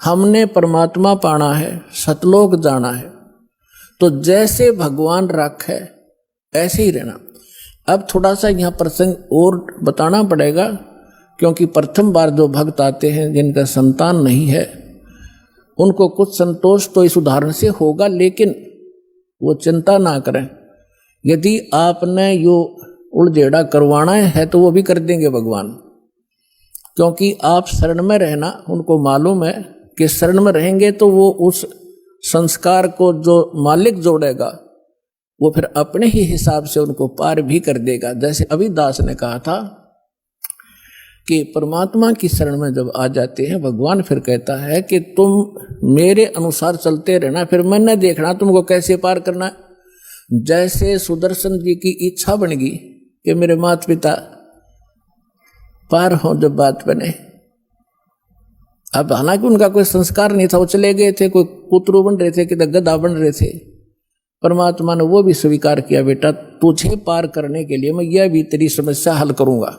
हमने परमात्मा पाना है, सतलोक जाना है, तो जैसे भगवान राखे ऐसे ही रहना। अब थोड़ा सा यहाँ प्रसंग और बताना पड़ेगा, क्योंकि प्रथम बार जो भक्त आते हैं जिनका संतान नहीं है, उनको कुछ संतोष तो इस उदाहरण से होगा, लेकिन वो चिंता ना करें। यदि आपने यो उलझेड़ा करवाना है तो वो भी कर देंगे भगवान, क्योंकि आप शरण में रहना, उनको मालूम है कि शरण में रहेंगे तो वो उस संस्कार को जो मालिक जोड़ेगा वो फिर अपने ही हिसाब से उनको पार भी कर देगा। जैसे अभी दास ने कहा था कि परमात्मा की शरण में जब आ जाते हैं भगवान फिर कहता है कि तुम मेरे अनुसार चलते रहना, फिर मैंने देखना तुमको कैसे पार करना है। जैसे सुदर्शन जी की इच्छा बन गई कि मेरे माता पिता पार हो जब बात बने। अब हालांकि उनका कोई संस्कार नहीं था, वो चले गए थे, कोई पुत्रु बन रहे थे कि गधा बन रहे थे। परमात्मा ने वो भी स्वीकार किया, बेटा तुझे पार करने के लिए मैं यह भी तेरी समस्या हल करूंगा।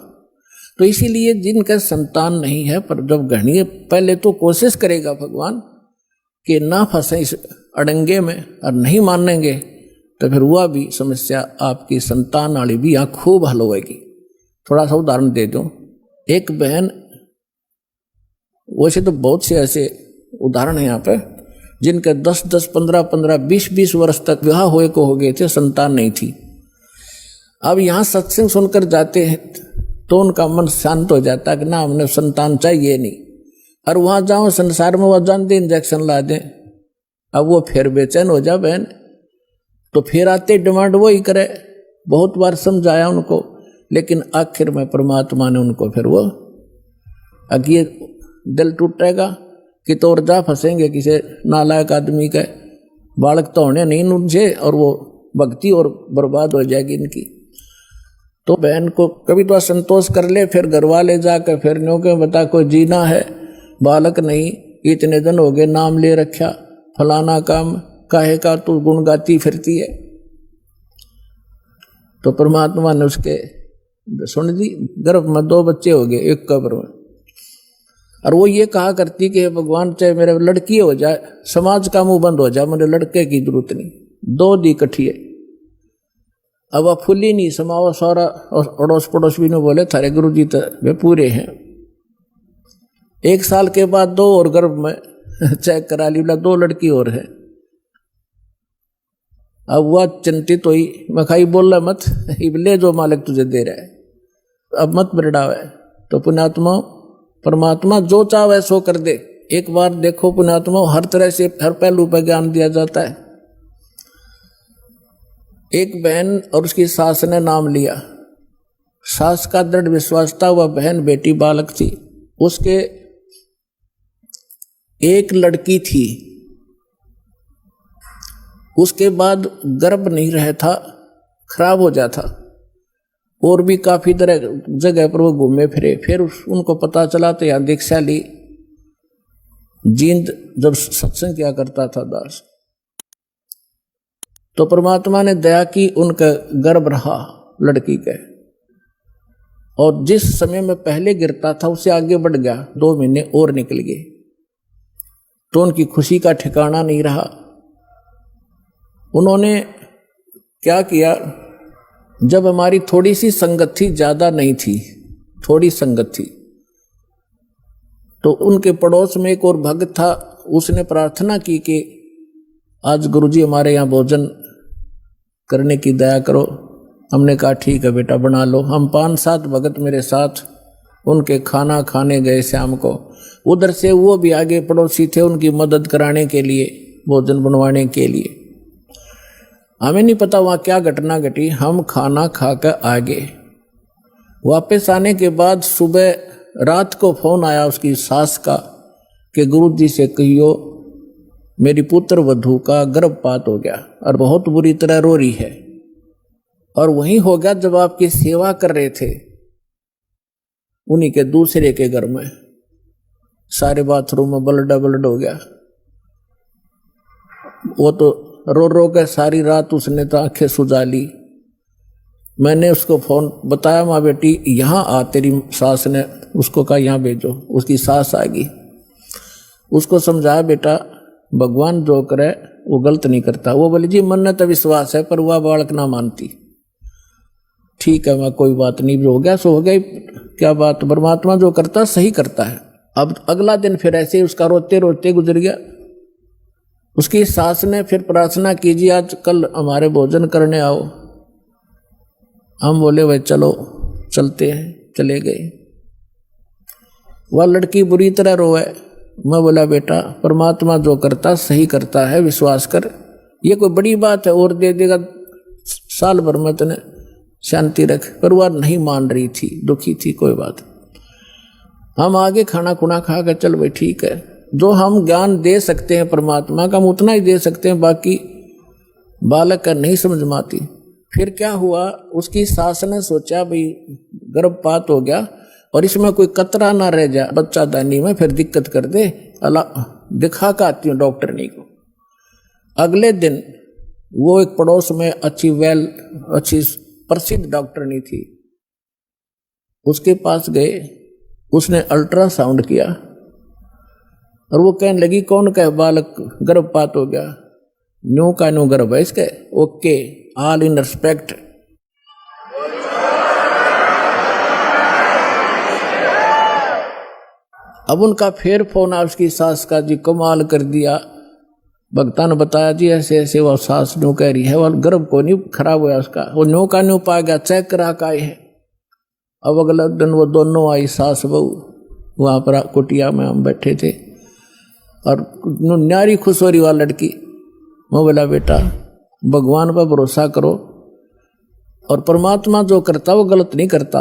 तो इसीलिए जिनका संतान नहीं है, पर जब घड़िए पहले तो कोशिश करेगा भगवान कि ना फंसे इस अड़ंगे में, और नहीं मानेंगे तो फिर वह भी समस्या आपकी संतान वाली भी यहाँ खूब हल होगी। थोड़ा सा उदाहरण दे दूं, एक बहन, वैसे तो बहुत से ऐसे उदाहरण हैं यहाँ पे, जिनके 10-10, 15-15, 20-20 वर्ष तक विवाह हुए को हो गए थे, संतान नहीं थी। अब यहाँ सत्संग सुनकर जाते हैं तो उनका मन शांत हो जाता है कि ना हमने संतान चाहिए नहीं, और वहाँ जाओ संसार में वह जानते इंजेक्शन ला दें, अब वो फिर बेचैन हो जा बहन, तो फिर आते डिमांड वही करे। बहुत बार समझाया उनको, लेकिन आखिर में परमात्मा ने उनको फिर वो अगे दिल टूटेगा कि तो और जा फंसेंगे किसी नालायक आदमी के, बालक तो होने नहीं उनसे, और वो भक्ति और बर्बाद हो जाएगी इनकी। तो बहन को कभी तो संतोष कर ले, फिर घर वाले जाकर फिर न्यों के बता कोई जीना है, बालक नहीं, इतने दिन हो गए नाम ले रखा, फलाना काम काहे का तू गुण गाती फिरती है। तो परमात्मा ने उसके सुन दी, गर्भ में 2 बच्चे हो गए एक कब्र में, और वो ये कहा करती कि भगवान चाहे मेरे लड़की हो जाए, समाज का मुंह बंद हो जाए, मुझे लड़के की जरूरत नहीं। 2 दी इकट्ठी है। अब वह फुली नहीं समावा, सारा अड़ोस पड़ोस भी नहीं बोले थारे गुरु जी तो वे पूरे हैं। 1 साल के बाद 2 और गर्भ में चेक करा ली, बोला 2 लड़की और है। अब वह चिंतित हुई, मैं खाई बोल रहा मत, ले जो मालिक तुझे दे रहा है, अब मत बिरड़ावे। तो पुण्यात्मा परमात्मा जो चाहे सो कर दे। एक बार देखो पुण्यात्मा, हर तरह से हर पहलू पर ज्ञान दिया जाता है। एक बहन और उसकी सास ने नाम लिया, सास का दृढ़ विश्वास था वह बहन बेटी बालक थी, उसके एक लड़की थी, उसके बाद गर्भ नहीं रहा था, खराब हो जाता, और भी काफी तरह जगह पर वो घूमे फिरे। फिर उनको पता चला तो यहाँ दीक्षा ली। जींद जब सत्संग किया करता था दास, तो परमात्मा ने दया की, उनका गर्भ रहा लड़की के, और जिस समय में पहले गिरता था उससे आगे बढ़ गया, 2 महीने और निकल गए। तो उनकी खुशी का ठिकाना नहीं रहा। उन्होंने क्या किया, जब हमारी थोड़ी सी संगत थी, ज्यादा नहीं थी, थोड़ी संगत थी, तो उनके पड़ोस में एक और भक्त था, उसने प्रार्थना की कि आज गुरुजी हमारे यहाँ भोजन करने की दया करो। हमने कहा ठीक है बेटा बना लो। हम 5-7 भगत मेरे साथ उनके खाना खाने गए शाम को। उधर से वो भी आगे पड़ोसी थे उनकी मदद कराने के लिए, भोजन बनवाने के लिए। हमें नहीं पता वहाँ क्या घटना घटी, हम खाना खाकर आ गए। वापस आने के बाद सुबह रात को फोन आया उसकी सास का कि गुरुजी से कहियो मेरी पुत्र वधू का गर्भपात हो गया और बहुत बुरी तरह रो रही है। और वहीं हो गया जब आपकी सेवा कर रहे थे, उन्हीं के दूसरे के घर में सारे बाथरूम में ब्लड हो गया। वो तो रो रो के सारी रात उसने तो आंखें सुजा ली। मैंने उसको फोन बताया, माँ बेटी यहाँ आ, तेरी सास ने उसको कहा यहाँ भेजो। उसकी सास आ गई, उसको समझाया बेटा भगवान जो करे वो गलत नहीं करता। वो बोले जी मन में तो विश्वास है पर वह बालक ना मानती। ठीक है मैं कोई बात नहीं, हो गया सो हो गया, क्या बात, परमात्मा जो करता सही करता है। अब अगला दिन फिर ऐसे ही उसका रोते रोते गुजर गया। उसकी सास ने फिर प्रार्थना कीजिए आज कल हमारे भोजन करने आओ। हम बोले भाई चलो चलते हैं, चले गए। वह लड़की बुरी तरह रोए। मैं बोला बेटा परमात्मा जो करता सही करता है, विश्वास कर, ये कोई बड़ी बात है और दे देगा साल भर में तने शांति रख। पर वह नहीं मान रही थी, दुखी थी। कोई बात, हम आगे खाना खुना खा कर चल भाई ठीक है, जो हम ज्ञान दे सकते हैं परमात्मा का हम उतना ही दे सकते हैं, बाकी बालक का नहीं समझ में आती। फिर क्या हुआ, उसकी सास ने सोचा भाई गर्भपात हो गया और इसमें कोई कतरा ना रह जाए बच्चा दानी में, फिर दिक्कत कर दे, अल्लाह दिखा कर आती हूँ डॉक्टरनी को। अगले दिन वो एक पड़ोस में अच्छी प्रसिद्ध डॉक्टरनी थी, उसके पास गए। उसने अल्ट्रासाउंड किया और वो कहने लगी कौन का बालक गर्भपात हो गया, न्यू का न्यू गर्भ है इसके, ओके ऑल इन रिस्पेक्ट। अब उनका फिर फोन आया उसकी सास का, जी कमाल कर दिया, भक्ता ने बताया जी ऐसे ऐसे वो सास न्यू कह रही है, वो गर्भ को नहीं खराब हुआ उसका, वो न्यू का न्यू पा गया, चेक करा का आए है। अब अगले दिन वो दोनों आई सास बहू, वहाँ पर कुटिया में हम बैठे थे और न्यारी खुश हो रही वाली लड़की। मैं बोला बेटा भगवान पर भरोसा करो और परमात्मा जो करता वो गलत नहीं करता।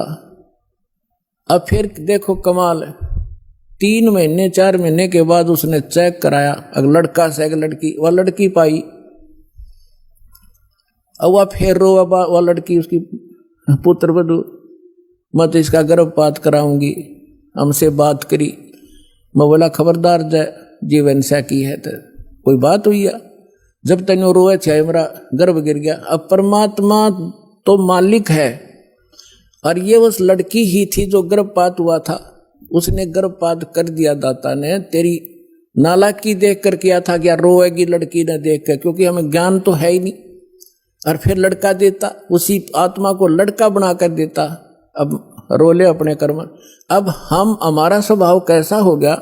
अब फिर देखो कमाल, 3 महीने 4 महीने के बाद उसने चेक कराया, अगर लड़का से अगर लड़की, वह लड़की पाई। अब वह फिर रो, वह लड़की उसकी पुत्र वधू, मैं तो इसका गर्भपात कराऊंगी, हमसे बात करी। मैं बोला खबरदार जय जीवन से की है तो कोई बात हुई है, जब तक रोए चाहे मेरा गर्भ गिर गया। अब परमात्मा तो मालिक है और ये उस लड़की ही थी जो गर्भपात हुआ था, उसने गर्भपात कर दिया दाता ने, तेरी नालायकी देख कर किया था, क्या रोएगी लड़की ने देख कर, क्योंकि हमें ज्ञान तो है ही नहीं। और फिर लड़का देता, उसी आत्मा को लड़का बना कर देता, अब रोले अपने कर्म। अब हमारा स्वभाव कैसा हो गया,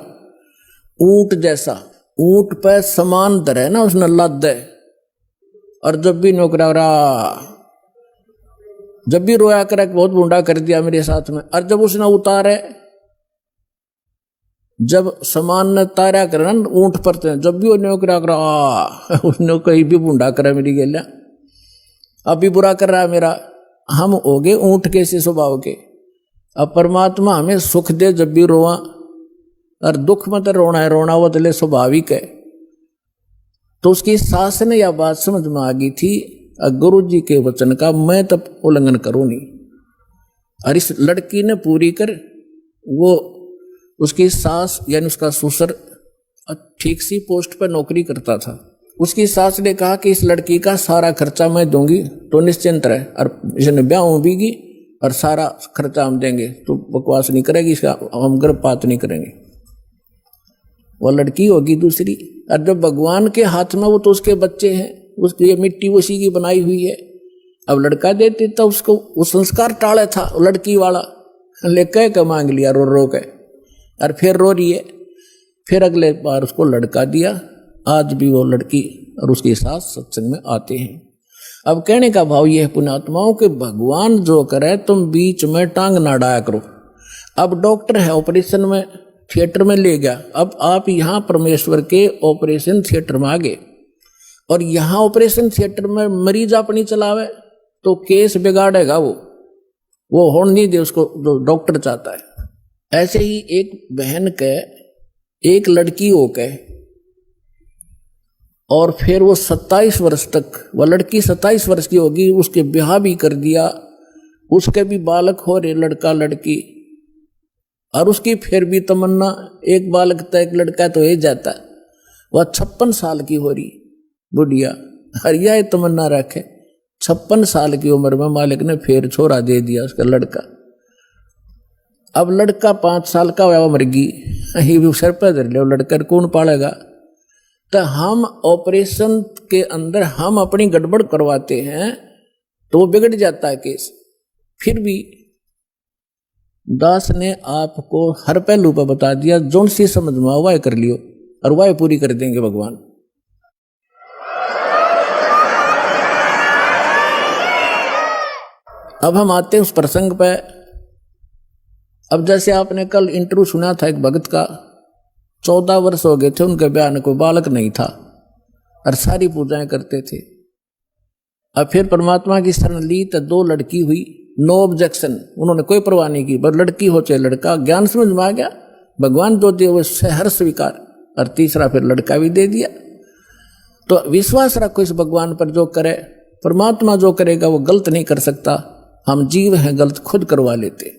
ऊंट जैसा, ऊंट पे समान धरे ना उसने लद है, और जब भी नौकरा रहा, जब भी रोया करे बहुत बूढ़ा कर दिया मेरे साथ में, और जब उसने उतारे, जब समान ने तारा करे ना ऊंट पर, जब भी वो नौकरा करा उसने कहीं भी बूढ़ा करे मेरी गेल्या, अभी बुरा कर रहा है मेरा। हम हो गए ऊंट के से स्वभाव के। अब परमात्मा हमें सुख दे जब भी रोआ, और दुख में तो रोना है, रोना वो तो स्वाभाविक है। तो उसकी सास ने यह बात समझ में आ गई थी, गुरु जी के वचन का मैं तब उल्लंघन करूं नहीं। और इस लड़की ने पूरी कर, वो उसकी सास यानी उसका ससुर ठीक सी पोस्ट पर नौकरी करता था। उसकी सास ने कहा कि इस लड़की का सारा खर्चा मैं दूंगी, तो निश्चिंत रहे, और इसने ब्याह बीगी और सारा खर्चा हम देंगे, तो बकवास नहीं करेगी, इसका हम गर्भपात नहीं करेंगे। वो लड़की होगी दूसरी, और जब भगवान के हाथ में, वो तो उसके बच्चे हैं, उसकी ये मिट्टी उसी की बनाई हुई है। अब लड़का देते तो उसको वो संस्कार टाले था लड़की वाला, लेकर के मांग लिया रो रो के, और फिर रो रही है। फिर अगले बार उसको लड़का दिया। आज भी वो लड़की और उसकी सास सत्संग में आते हैं। अब कहने का भाव यह है पुण्यात्माओं के, भगवान जो करे तुम बीच में टांग ना डाया करो। अब डॉक्टर है ऑपरेशन में थिएटर में ले गया, अब आप यहाँ परमेश्वर के ऑपरेशन थिएटर में आ गए, और यहाँ ऑपरेशन थिएटर में मरीज अपनी चलावे तो केस बिगाड़ेगा, वो होने नहीं दे उसको जो डॉक्टर चाहता है। ऐसे ही एक बहन के एक लड़की हो के, और फिर वो 27 वर्ष तक, वह लड़की 27 वर्ष की होगी, उसके ब्याह भी कर दिया, उसके भी बालक हो रहे, लड़का लड़की, और उसकी फिर भी तमन्ना एक बालक तक, एक लड़का तो हो जाता। वह 56 साल की हो रही बुढ़िया, हर यह तमन्ना रखे, 56 साल की उम्र में मालिक ने फिर छोरा दे दिया उसका लड़का। अब लड़का 5 साल का हुआ, मर गई, ही भी सर पर धर लो, लड़कर कौन पालेगा। तो हम ऑपरेशन के अंदर हम अपनी गड़बड़ करवाते हैं तो वो बिगड़ जाता है केस। फिर भी दास ने आपको हर पहलू पर बता दिया, जोन सी समझ में वाह कर लियो और वाह पूरी कर देंगे भगवान। अब हम आते हैं उस प्रसंग पे। अब जैसे आपने कल इंटरव्यू सुना था एक भगत का, 14 वर्ष हो गए थे उनके ब्याह में, कोई बालक नहीं था और सारी पूजाएं करते थे। अब फिर परमात्मा की शरण ली तो 2 लड़की हुई, नो ऑब्जेक्शन, उन्होंने कोई परवाह नहीं की, बस लड़की हो चाहे लड़का, ज्ञान समझ में आ गया, भगवान जो दिए वो हर स्वीकार, और तीसरा फिर लड़का भी दे दिया। तो विश्वास रखो इस भगवान पर, जो करे परमात्मा जो करेगा वो गलत नहीं कर सकता। हम जीव हैं, गलत खुद करवा लेते।